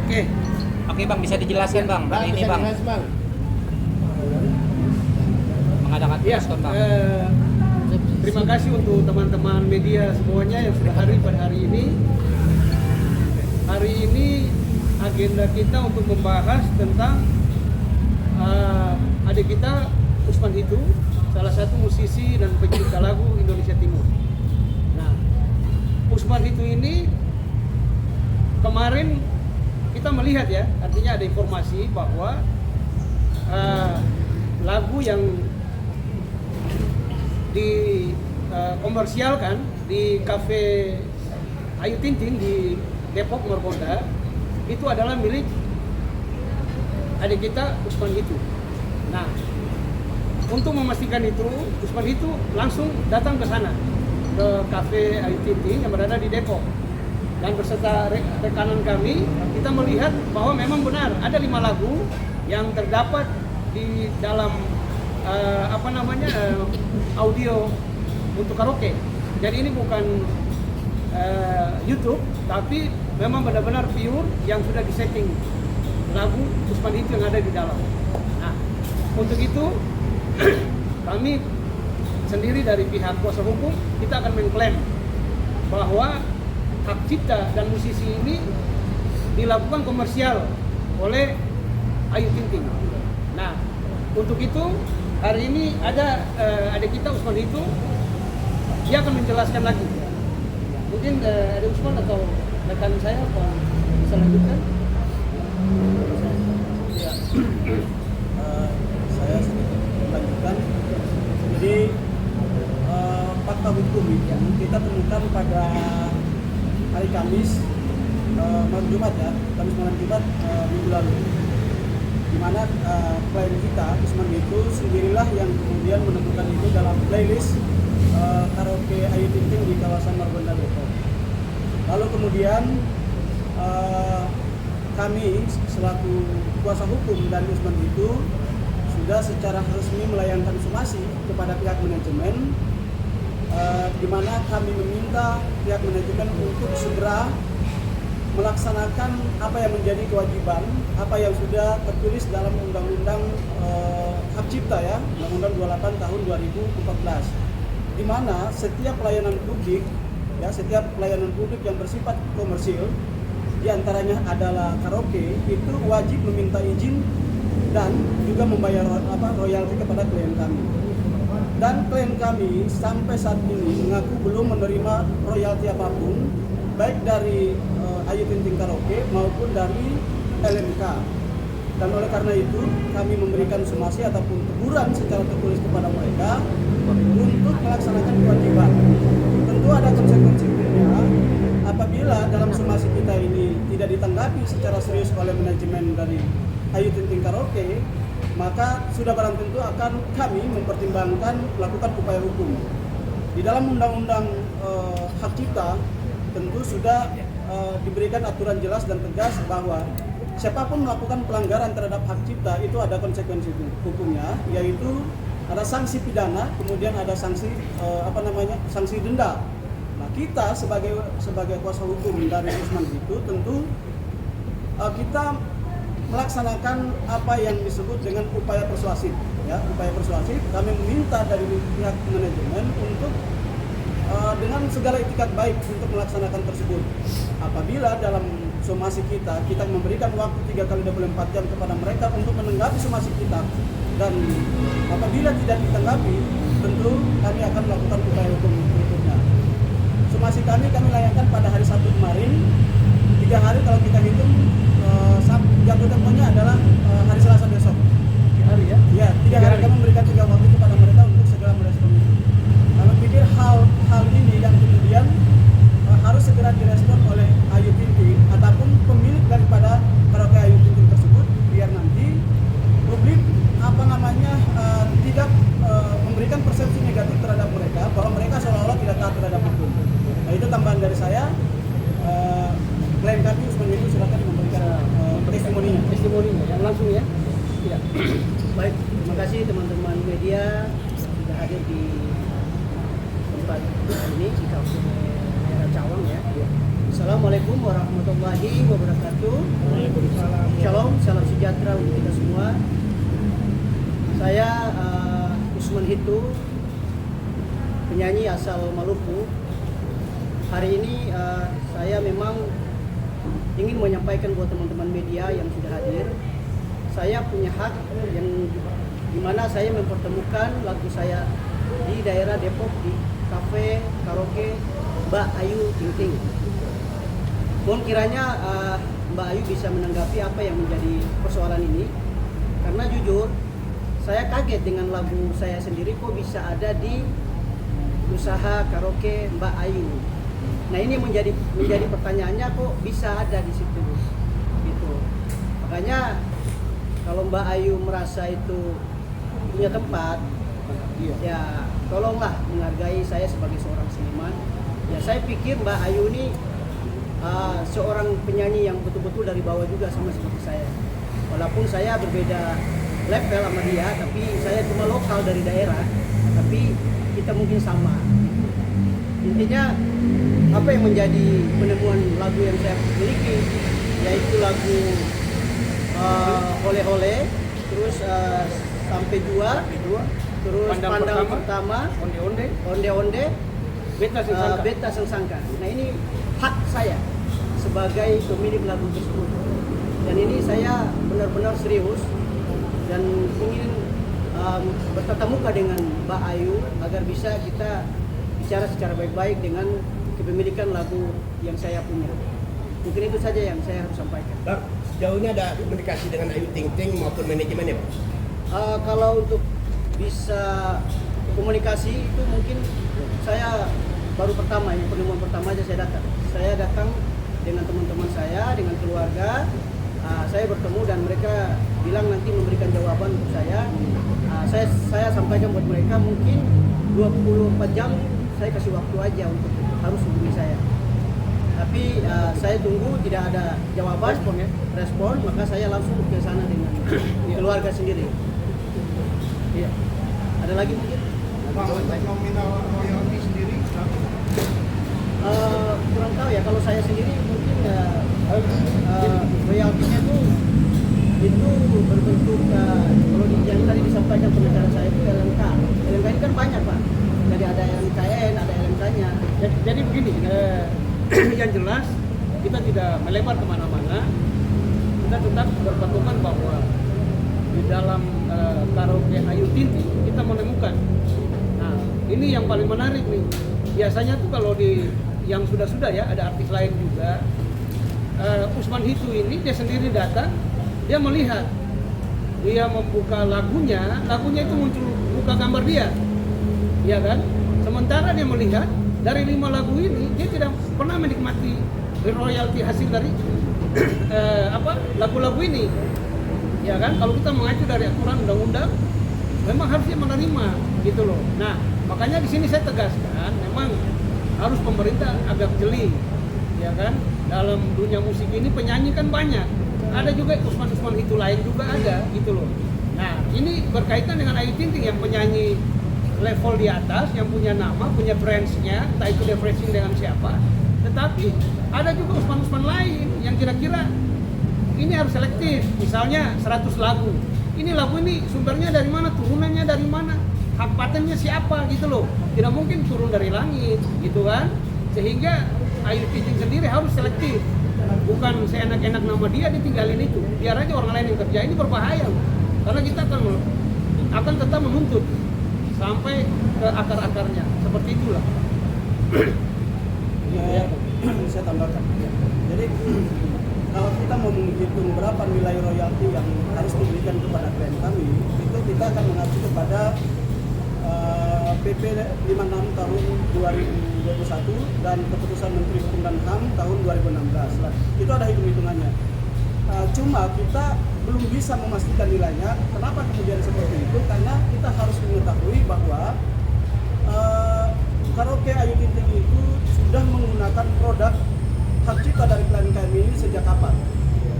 Oke. Oke Bang, bisa dijelaskan Bang, ini bisa Bang, dibahas, Bang. mengadakan Ya, preskon Bang. terima kasih untuk teman-teman media semuanya yang sudah hadir pada hari ini. Hari ini agenda kita untuk membahas tentang adik kita Usman Hitu, salah satu musisi dan pencipta lagu Indonesia Timur. Nah, Usman Hitu ini kemarin kita melihat ya, artinya ada informasi bahwa lagu yang dikomersialkan di kafe Ayu Ting Ting di Depok Margonda itu adalah milik adik kita Usman Hitu. Nah, untuk memastikan itu, Usman Hitu langsung datang ke sana, ke kafe Ayu Ting Ting yang berada di Depok. Dan beserta rekanan kami, kita melihat bahwa memang benar ada 5 lagu yang terdapat di dalam audio untuk karaoke. Jadi ini bukan YouTube, tapi memang benar-benar pure yang sudah disetting lagu Usman Hitu yang ada di dalam. Nah, untuk itu kami sendiri dari pihak kuasa hukum kita akan mengklaim bahwa hak cipta dan musisi ini dilakukan komersial oleh Ayu Ting Ting. Nah, untuk itu hari ini ada adik kita Usman Hitu, dia akan menjelaskan lagi. Mungkin ada Usman atau rekan saya bisa lanjutkan? Ya, saya sedikit melanjutkan. Jadi fakta hukum yang kita temukan pada hari Kamis malam Jumat ya, Kamis malam Jumat minggu lalu, di mana klien kita Usman Hitu sendirilah yang kemudian menemukan itu dalam playlist karaoke Ayu Ting Ting di kawasan Margonda Depok. Lalu kemudian kami selaku kuasa hukum dari Usman Hitu sudah secara resmi melayangkan somasi kepada pihak manajemen, di mana kami meminta pihak manajemen untuk segera melaksanakan apa yang menjadi kewajiban, apa yang sudah tertulis dalam Undang-Undang Hak Cipta ya, Undang-Undang 28 tahun 2014, di mana setiap pelayanan publik ya, setiap pelayanan publik yang bersifat komersil, diantaranya adalah karaoke, itu wajib meminta izin dan juga membayar royalti kepada klien kami. Dan klien kami sampai saat ini mengaku belum menerima royalti apapun, baik dari Ayu Ting Ting Karaoke maupun dari LMK. Dan oleh karena itu kami memberikan somasi ataupun teguran secara tertulis kepada mereka untuk melaksanakan kewajiban. Tentu ada konsekuensi hukumnya apabila dalam somasi kita ini tidak ditanggapi secara serius oleh manajemen dari Ayu Ting Ting Karaoke, maka sudah barang tentu akan kami mempertimbangkan melakukan upaya hukum. Di dalam Undang-Undang Hak Cipta tentu sudah diberikan aturan jelas dan tegas bahwa siapapun melakukan pelanggaran terhadap hak cipta itu ada konsekuensi hukumnya, yaitu ada sanksi pidana, kemudian ada sanksi sanksi denda. Nah, kita sebagai kuasa hukum dari Usman Hitu tentu kita melaksanakan apa yang disebut dengan upaya persuasif ya, upaya persuasif. Kami meminta dari pihak manajemen untuk dengan segala itikat baik untuk melaksanakan tersebut. Apabila dalam somasi kita memberikan waktu 3 kali 24 jam kepada mereka untuk menanggapi somasi kita, dan apabila tidak ditanggapi, tentu kami akan melakukan upaya hukum berikutnya. Somasi kami layangkan pada hari Sabtu kemarin, 3 hari kalau kita hitung, jatuh temponya adalah hari Selasa besok. 3 hari ya? Ya, 3 hari kami memberikan 3 waktu kepada mereka untuk segera merespon itu. Kami pikir hal ini yang kemudian harus segera direspon oleh Ayu Ting Ting ataupun pemilik daripada karaoke Ayu Ting Ting tersebut, biar nanti publik tidak memberikan persepsi negatif terhadap mereka bahwa mereka seolah-olah tidak taat terhadap hukum. Nah, itu tambahan dari saya. Klien kami Usman Hitu silakan memberikan testimoninya. Testimoni Saya Usman Hitu, penyanyi asal Maluku. Hari ini saya memang ingin menyampaikan buat teman-teman media yang sudah hadir. Saya punya hak yang dimana saya mempertemukan lagu saya di daerah Depok di kafe karaoke Mbak Ayu Ting Ting. Mohon kiranya Mbak Ayu bisa menanggapi apa yang menjadi persoalan ini. Karena jujur, saya kaget dengan lagu saya sendiri kok bisa ada di usaha karaoke Mbak Ayu. Nah ini menjadi pertanyaannya kok bisa ada di situ, gitu. Makanya kalau Mbak Ayu merasa itu punya tempat, ya tolonglah menghargai saya sebagai seorang seniman. Ya saya pikir Mbak Ayu ini seorang penyanyi yang betul-betul dari bawah juga sama seperti saya. Walaupun saya berbeda level sama dia, tapi saya cuma lokal dari daerah, tapi kita mungkin sama. Intinya apa yang menjadi penemuan lagu yang saya miliki, yaitu lagu Hole-Hole, terus Sampai Jua, terus Pandang Pertama, Onde-Onde, Beta Sengsangka. Nah ini hak saya sebagai pemilik lagu tersebut. Dan ini saya benar-benar serius dan ingin bertatap muka dengan Mbak Ayu agar bisa kita bicara secara baik-baik dengan kepemilikan lagu yang saya punya. Mungkin itu saja yang saya harus sampaikan. Bang, sejauh ini ada komunikasi dengan Ayu Ting Ting maupun manajemennya, Bang? Kalau untuk bisa komunikasi itu mungkin saya baru pertama, yang penemuan pertama aja saya datang. Saya datang dengan teman-teman saya, dengan keluarga. Saya bertemu dan mereka bilang nanti memberikan jawaban untuk saya. Saya sampaikan buat mereka mungkin 24 jam saya kasih waktu aja untuk harus hubungi saya. Tapi saya tunggu tidak ada jawaban, respon, maka saya langsung ke sana dengan keluarga sendiri. Iya. Ada lagi mungkin? Nominal royalti sendiri Kurang tahu ya, kalau saya sendiri mungkin royaltinya itu berbentuk kalau yang tadi disampaikan pengacara saya itu LMK. LMK ini kan banyak Pak. Jadi ada LMKN, ada LMK-nya. Jadi begini, yang jelas kita tidak melebar kemana-mana. Kita tetap berpedoman bahwa di dalam karaoke Ayu Ting Ting kita menemukan. Nah, ini yang paling menarik nih. Biasanya tuh kalau di yang sudah ya ada artis lain juga. Usman Hitu ini dia sendiri datang, dia melihat, dia membuka lagunya itu muncul buka gambar dia, ya kan? Sementara dia melihat dari 5 lagu ini dia tidak pernah menikmati royalti hasil dari lagu-lagu ini, ya kan? Kalau kita mengacu dari aturan undang-undang, memang harusnya menerima, gitu loh. Nah, makanya di sini saya tegaskan, memang harus pemerintah agak jeli, ya kan? Dalam dunia musik ini penyanyi kan banyak, ada juga Usman Hitu lain juga ada, gitu loh. Nah, ini berkaitan dengan Ayu Ting Ting yang penyanyi level di atas, yang punya nama, punya brands-nya, entah itu refreshing dengan siapa. Tetapi ada juga Usman lain yang kira-kira ini harus selektif. Misalnya 100 lagu. Ini lagu ini sumbernya dari mana, turunannya dari mana, hak patennya siapa, gitu loh. Tidak mungkin turun dari langit, gitu kan. Sehingga Ayu Ting Ting sendiri harus selektif. Bukan seenak-enak nama dia ditinggalin itu. Biar aja orang lain yang kerja, ini berbahaya loh. Karena kita akan tetap menuntut sampai ke akar-akarnya. Seperti itulah. Ya, saya tambahkan. Jadi kalau kita mau menghitung berapa nilai royalti yang harus diberikan kepada klien kami, itu kita akan mengacu kepada PP 56 tahun 2021 dan keputusan Menteri Hukum dan HAM tahun 2016. Nah, itu ada hitung-hitungannya. Cuma kita belum bisa memastikan nilainya. Kenapa kemudian seperti itu? Karena kita harus mengetahui bahwa karaoke Ayu Ting Ting itu sudah menggunakan produk hak cipta dari klien kami ini sejak kapan?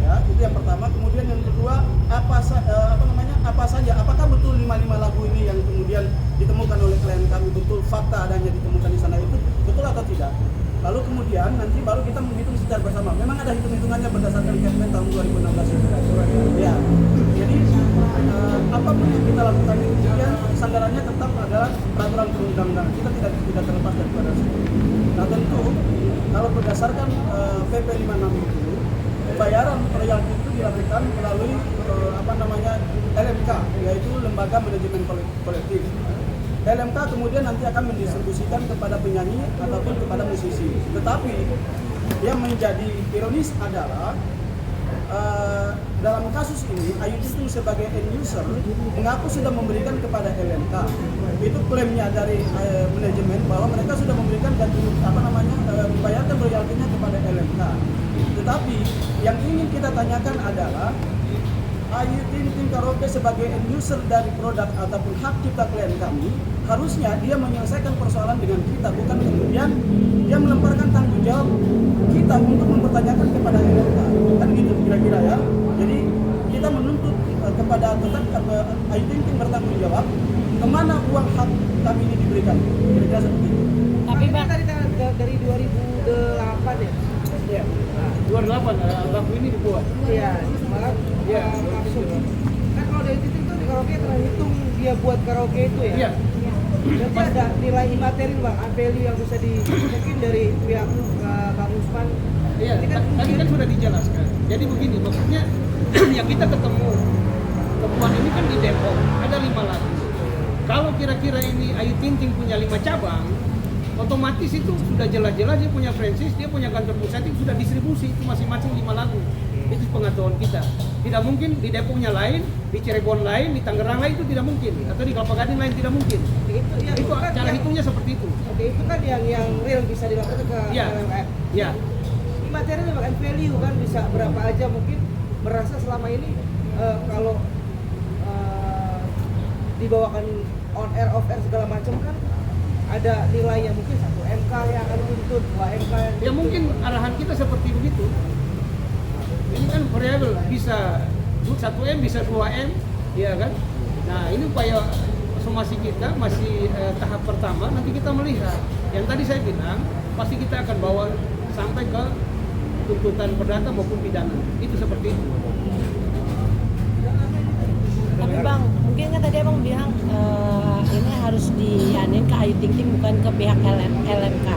Ya, itu yang pertama. Kemudian yang kedua, apa saja? Apakah betul 5 lagu ini yang kemudian ditemukan oleh klien kami betul fakta adanya ditemukan di sana itu betul atau tidak? Lalu kemudian nanti baru kita menghitung secara bersama. Memang ada hitung-hitungannya berdasarkan Kepmen tahun 2016 itu. Ya. Jadi apapun yang kita lakukan itu, kemudian sandarannya tetap adalah peraturan perundang-undangan. Kita tidak terlepas daripada itu. Nah tentu kalau berdasarkan PP 56 itu, pembayaran royalti itu dilakukan melalui LMK, yaitu Lembaga Manajemen Kolektif. LMK kemudian nanti akan mendistribusikan kepada penyanyi ataupun kepada musisi. Tetapi yang menjadi ironis adalah dalam kasus ini Ayu Ting Ting sebagai end user mengaku sudah memberikan kepada LMK. Itu klaimnya dari manajemen bahwa mereka sudah memberikan dan membayarkan royaltinya kepada LMK. Tetapi yang ingin kita tanyakan adalah Ayu Ting Ting Karaoke sebagai end user dari produk ataupun hak cipta klien kami, harusnya dia menyelesaikan persoalan dengan kita, bukan kemudian dia melemparkan tanggung jawab kita untuk mempertanyakan kepada LMK. Kan gitu kira-kira ya. Jadi kita menuntut kepada tetap Ayu Ting Ting bertanggung jawab kemana uang hak kami ini diberikan. Kira-kira seperti itu. Tapi Bang dari 2008 ya? Iya. 2008 lagu ini dibuat. Iya, malah Iya. masuk. Kan kalau dari titik itu di karaoke terhitung dia buat karaoke itu ya? Iya. Berarti ada nilai imateri Bang, value yang bisa mungkin dari pihak Kang Usman. Iya, tadi kan sudah dijelaskan. Jadi begini, maksudnya yang kita ketemu temuan ini kan di Depok, ada 5 lagu. Kalau kira-kira ini Ayu Ting Ting punya 5 cabang, otomatis itu sudah jelas-jelas dia punya franchise, dia punya kantor pusat, itu sudah distribusi itu masing-masing 5 lagu. Itu pengetahuan kita. Tidak mungkin di Depoknya lain, di Cirebon lain, di Tangerang lain, itu tidak mungkin, atau di Kelapa Gading lain tidak mungkin. Itu kan cara hitungnya seperti itu. Oke, itu kan yang real bisa dilakukan ke Iya. LMF. Iya. Imateri memang value kan bisa berapa aja, mungkin merasa selama ini kalau dibawakan on air off air segala macam kan ada nilainya, mungkin 1 MK yang akan tuntut, 2 MK yang Ya mungkin arahan kita seperti begitu. Ini kan variabel, bisa 1M, bisa 2M, ya kan? Nah ini upaya somasi kita masih tahap pertama, nanti kita melihat. Yang tadi saya bilang, pasti kita akan bawa sampai ke tuntutan perdata maupun pidana. Itu seperti itu. Tapi Bang, mungkin kan tadi Abang bilang ini harus dianin ke Ayu Ting Ting bukan ke pihak LMK.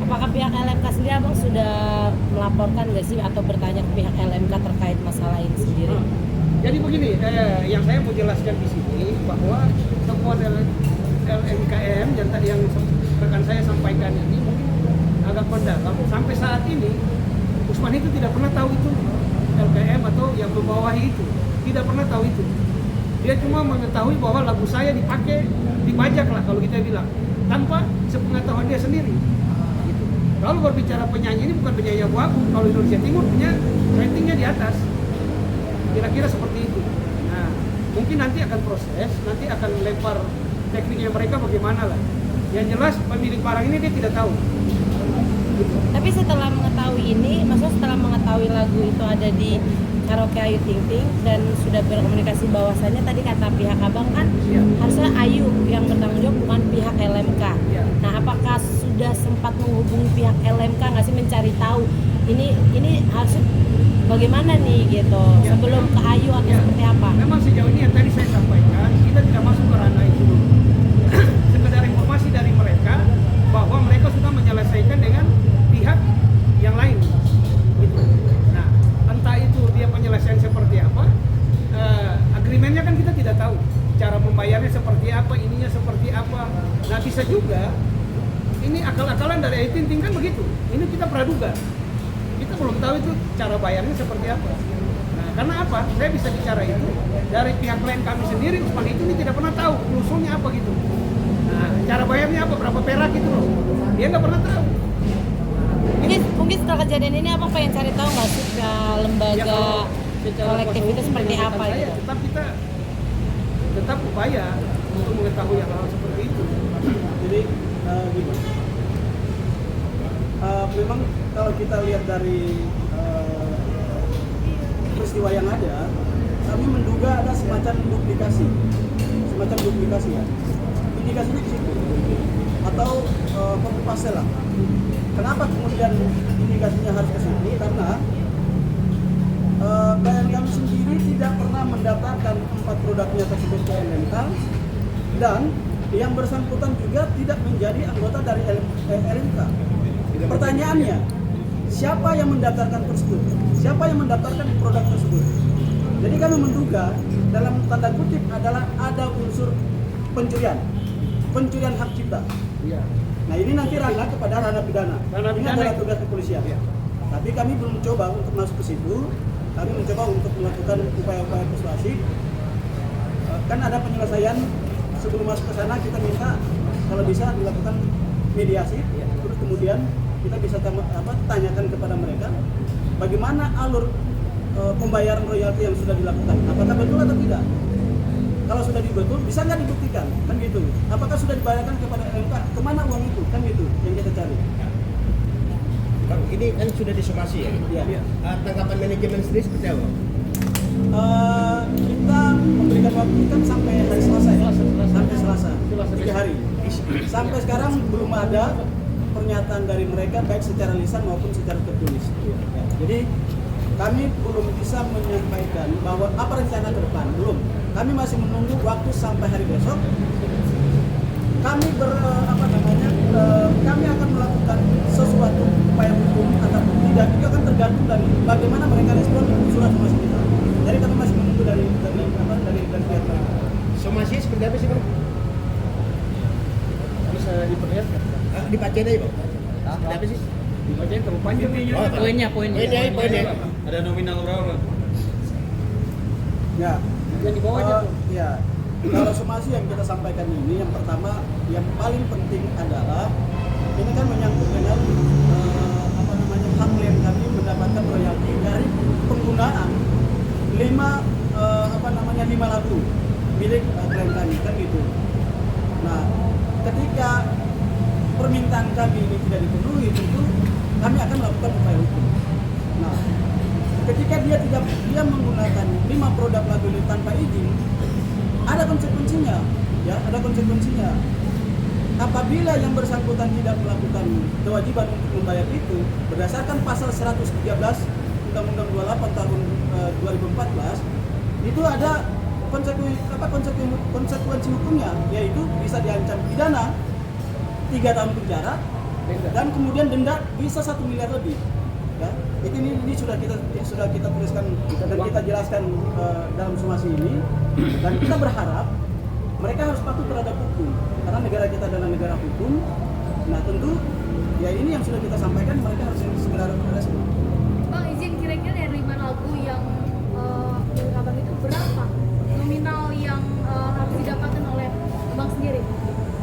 Apakah pihak LMK sendiri Abang sudah melaporkan nggak sih atau bertanya ke pihak LMK terkait masalah ini sendiri? Jadi begini, yang saya mau jelaskan di sini bahwa temuan LMKM yang tadi yang rekan saya sampaikan ini mungkin agak mendalam. Sampai saat ini Usman itu tidak pernah tahu itu LKM atau yang membawahi itu, tidak pernah tahu itu. Dia cuma mengetahui bahwa lagu saya dipakai, dibajak lah kalau kita bilang, tanpa sepengetahuan dia sendiri. Gitu. Kalau berbicara penyanyi ini bukan penyanyi abu-abu, kalau Indonesia Timur punya ratingnya di atas. Kira-kira seperti itu. Nah, mungkin nanti akan proses, nanti akan lempar tekniknya mereka bagaimana lah. Yang jelas pemilik barang ini dia tidak tahu. Gitu. Tapi setelah mengetahui ini, maksudnya setelah mengetahui lagu itu ada di karaoke Ayu Ting Ting dan sudah berkomunikasi bahwasannya tadi kata pihak Abang kan harusnya Ayu yang bertanggung jawab bukan pihak LMK. Nah, apakah sudah sempat menghubungi pihak LMK nggak sih mencari tahu ini harusnya bagaimana nih gitu sebelum ke Ayu atau seperti apa? Memang sejauh ini yang tadi saya sampaikan kita tidak masuk ke ranah itu dulu. Sekedar informasi dari mereka bahwa mereka sudah menyelesaikan dengan pihak yang lain. Gitu. Nah, entah itu dia penyelesaian seperti apa, agreementnya kan kita tidak tahu. Cara membayarnya seperti apa, ininya seperti apa. Nah, bisa juga ini akal-akalan dari Ayu Ting Ting kan begitu. Ini kita praduga. Kita belum tahu itu cara bayarnya seperti apa. Nah, karena apa? Saya bisa bicara itu dari pihak klien kami sendiri, Usman itu ini tidak pernah tahu usulnya apa gitu. Nah, cara bayarnya apa, berapa perak gitu loh. Dia nggak pernah tahu. Mungkin setelah kejadian ini Abang pengen cari tahu nggak sih ke lembaga kolektif itu seperti apa saya, gitu? kita tetap upaya untuk mengetahui hal-hal seperti itu. Jadi gini, memang kalau kita lihat dari peristiwa yang ada, kami menduga ada semacam duplikasi ya. Indikasinya di situ, atau copy paste lah. Kenapa kemudian indikasinya harus ke situ? Karena klien kami sendiri tidak pernah mendaftarkan 4 produknya tersebut ke LMK, dan yang bersangkutan juga tidak menjadi anggota dari LMK. Pertanyaannya, siapa yang mendaftarkan tersebut? Siapa yang mendaftarkan produk tersebut? Jadi kami menduga dalam tanda kutip adalah ada unsur pencurian hak cipta. Iya. Nah ini nanti ranah kepada ranah pidana. Ranah Ini pidana adalah itu. tugas kepolisian. Iya. Tapi kami belum mencoba untuk masuk ke situ. Kami mencoba untuk melakukan upaya-upaya persuasif. Kan ada penyelesaian sebelum masuk ke sana, kita minta kalau bisa dilakukan mediasi. Terus kemudian kita bisa tanyakan kepada mereka bagaimana alur pembayaran royalti yang sudah dilakukan. Apakah betul atau tidak? Kalau sudah betul, bisa nggak dibuktikan? Kan gitu. Apakah sudah dibayarkan kepada LMK? Kemana uang itu? Kan gitu yang kita cari. Bang, ini kan sudah disomasi ya? Iya. Tanggapan manajemen sendiri seperti apa? Kita memberikan waktu kan sampai hari Selasa ya? Sampai Selasa. 3 hari. Sampai sekarang belum ada pernyataan dari mereka baik secara lisan maupun secara tertulis. Ya, jadi kami belum bisa menyampaikan bahwa apa rencana ke depan, belum. Kami masih menunggu waktu sampai hari besok. Kami kami akan melakukan sesuatu upaya hukum ataupun tidak, itu akan tergantung dari bagaimana mereka respon surat somasi kita. Jadi kami masih menunggu dari pihak mereka. Somasi seperti apa sih bang? Bisa diperlihatkan. Dibacain aja bang. Seperti apa sih? Dibacain terlalu panjang. Poinnya. Poinnya. Ada nominal berapa? Ya. Yang di bawah aja tuh. Ya. Kalau somasi yang kita sampaikan ini, yang pertama, yang paling penting adalah ini kan menyangkut dengan hak klien kami mendapatkan royalti dari penggunaan 5 lagu milik klien kami, kan gitu. Nah, ketika permintaan kami ini tidak dipenuhi, tentu kami akan melakukan upaya hukum. Nah, ketika dia menggunakan 5 produk lagu ini tanpa izin, ada konsekuensinya, ya, ada konsekuensinya. Apabila yang bersangkutan tidak melakukan kewajiban untuk membayar itu, berdasarkan pasal 113 Undang-Undang 28 tahun 2014, itu ada konsekuensi hukumnya, yaitu bisa diancam pidana 3 tahun penjara dan kemudian denda bisa 1 miliar lebih. Ya, ini sudah kita tuliskan dan kita jelaskan dalam somasi ini, dan kita berharap mereka harus patuh terhadap hukum karena negara kita adalah negara hukum. Nah tentu ya ini yang sudah kita sampaikan, mereka harus segera respon. Bang, izin kira-kira dari 5 lagu yang milik abang itu berapa nominal yang harus didapatkan oleh abang sendiri?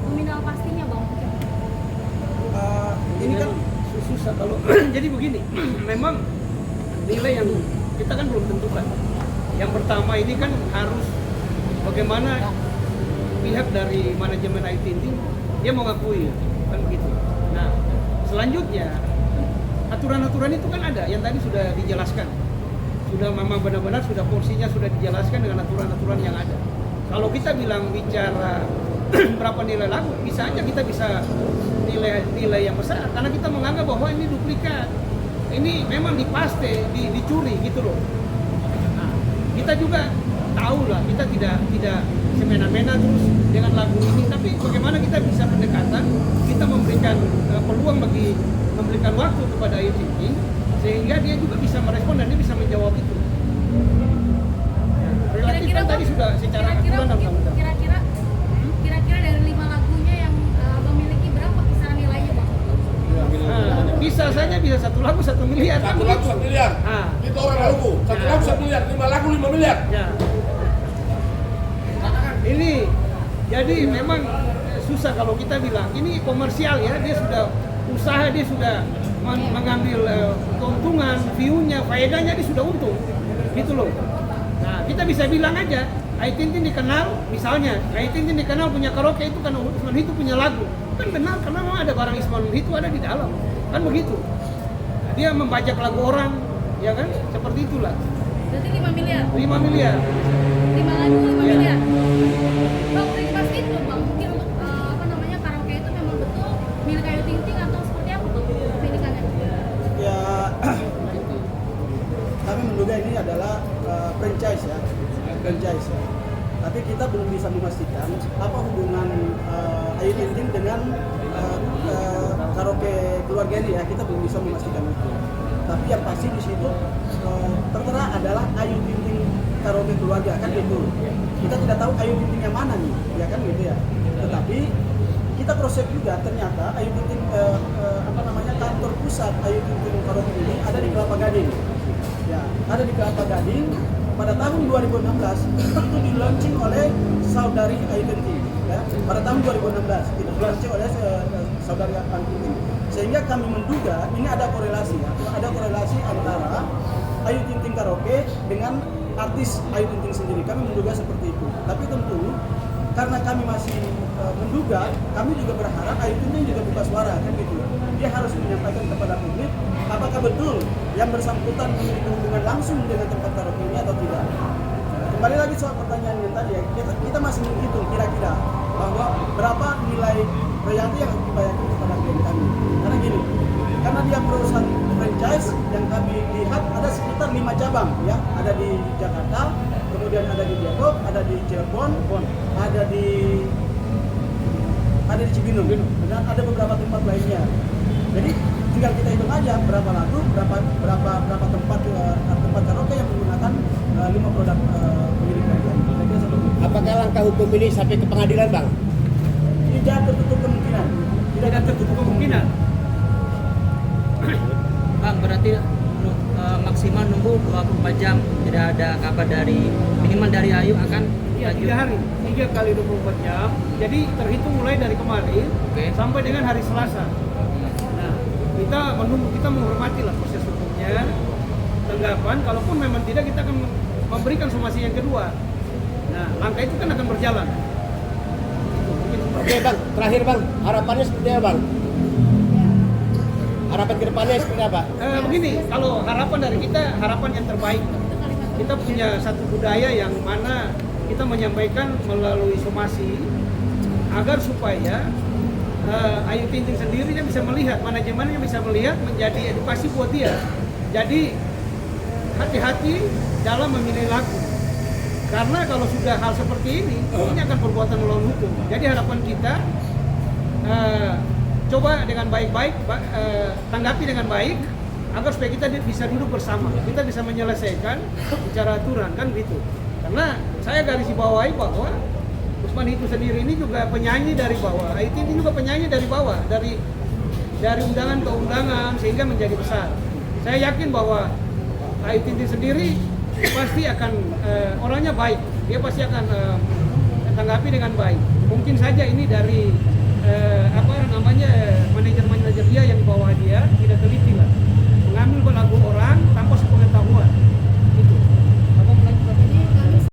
Nominal pastinya bang? Ini kan susah kalau jadi begini, memang nilai yang kita kan belum tentukan. Yang pertama ini kan harus bagaimana pihak dari manajemen Ayu Ting Ting dia mengakui, kan begitu. Nah, selanjutnya aturan-aturan itu kan ada yang tadi sudah dijelaskan. Sudah memang benar-benar sudah porsinya sudah dijelaskan dengan aturan-aturan yang ada. Kalau kita bicara berapa nilai lagu, bisa aja kita bisa nilai yang besar karena kita menganggap bahwa ini duplikat, ini memang dipaste, dicuri gitu loh. Nah, kita juga tahu lah, kita tidak semena-mena terus dengan lagu ini, tapi bagaimana kita bisa pendekatan, kita memberikan peluang memberikan waktu kepada Ayu Ting Ting sehingga dia juga bisa merespon dan dia bisa menjawab itu. Relatif kan tadi sudah secara aturan dan undang-undang. Kira-kira dari 5 lagunya yang abang miliki berapa kisaran nilainya bang? Bisa saja bisa 1 lagu 1 miliar. 1 lagu 1 miliar. Itu orang lagu. 1 lagu 1 miliar, 5 lagu 5 miliar. Ya. Ini jadi memang susah kalau kita bilang ini komersial ya, dia sudah usaha, dia sudah mengambil keuntungan, view-nya, faedahnya dia sudah untung, gitu loh. Nah kita bisa bilang aja, Ayu Ting Ting dikenal, misalnya Ayu Ting Ting dikenal punya karaoke itu karena Usman Hitu punya lagu, kan benar karena memang ada barang Usman Hitu ada di dalam, kan begitu. Nah, dia membajak lagu orang, ya kan, seperti itulah. Berarti 5 miliar? 5 miliar. 5 lagu 5 Ya. miliar? Bang, udah dipastiin belum bang? Mungkin karaoke itu memang betul milik Ayu Ting Ting atau seperti apa bang pemilikannya? ya kami menduga ini adalah franchise ya, Tapi kita belum bisa memastikan apa hubungan Ayu Ting Ting dengan karaoke keluarga ini ya, kita belum bisa memastikan itu. Tapi yang pasti di situ tertera adalah Ayu Ting Ting karaoke keluarga kan gitu. Kita tidak tahu Ayu Ting Ting yang mana nih, ya kan gitu ya. Tetapi kita proses juga ternyata Ayu Ting Ting kantor pusat Ayu Ting Ting karaoke ini ada di Kelapa Gading. Ya, ada di Kelapa Gading. Pada tahun 2016 itu di-launching oleh saudari Ayu Ting Ting. Ya. Pada tahun 2016 itu di-launching oleh saudari Ayu Ting Ting. Sehingga kami menduga ini ada korelasi ya. Ada korelasi antara Ayu Ting Ting karaoke dengan artis Ayu Ting Ting sendiri. Kami menduga seperti itu. Tapi tentu karena kami masih menduga, kami juga berharap Ayu Ting Ting juga buka suara kan gitu. Dia harus menyampaikan kepada publik apakah betul yang bersangkutan memiliki hubungan langsung dengan tempat karaoke ini atau tidak. Kembali lagi soal pertanyaan yang tadi ya, kita masih menghitung kira-kira bahwa berapa nilai royalti yang harus dibayarkan kepada klien kami. Karena gini, karena dia perusahaan franchise yang kami lihat ada sekitar 5 cabang ya, ada di Jakarta, kemudian ada di Depok, ada di Cirebon, ada di Cibinong, dan ada beberapa tempat lainnya. Jadi tinggal kita hitung aja berapa lagu, berapa tempat karaoke yang menggunakan 5 produk milik mereka. Apakah langkah hukum ini sampai ke pengadilan, Bang? Tidak tertutup kemungkinan. Tidak tertutup kemungkinan. Bang, berarti maksimal nunggu 24 jam tidak ada kabar dari minimal dari Ayu akan Iya, 3 hari, 3 kali 24 jam. Jadi terhitung mulai dari kemarin sampai dengan hari Selasa. Nah, kita menunggu, kita menghormati lah proses hukumnya. Tanggapan, kalaupun memang tidak, kita akan memberikan somasi yang kedua. Nah, langkah itu kan akan berjalan. Oke Bang, terakhir Bang, harapannya seperti apa Bang? Harapan ke depannya seperti apa? Begini, kalau harapan dari kita, harapan yang terbaik. Kita punya satu budaya yang mana kita menyampaikan melalui somasi agar supaya Ayu Ting Ting sendiri dia bisa melihat, manajemennya bisa melihat, menjadi edukasi buat dia. Jadi hati-hati dalam memilih lagu. Karena kalau sudah hal seperti ini akan perbuatan melawan hukum. Jadi harapan kita coba dengan baik-baik, tanggapi dengan baik, agar supaya kita bisa duduk bersama, kita bisa menyelesaikan bicara aturan kan gitu. Karena saya garis bawahi bahwa Usman itu sendiri ini juga penyanyi dari bawah, Ayu Ting Ting juga penyanyi dari bawah, dari undangan ke undangan sehingga menjadi besar. Saya yakin bahwa Ayu Ting Ting sendiri pasti akan orangnya baik, dia pasti akan tanggapi dengan baik. Mungkin saja ini dari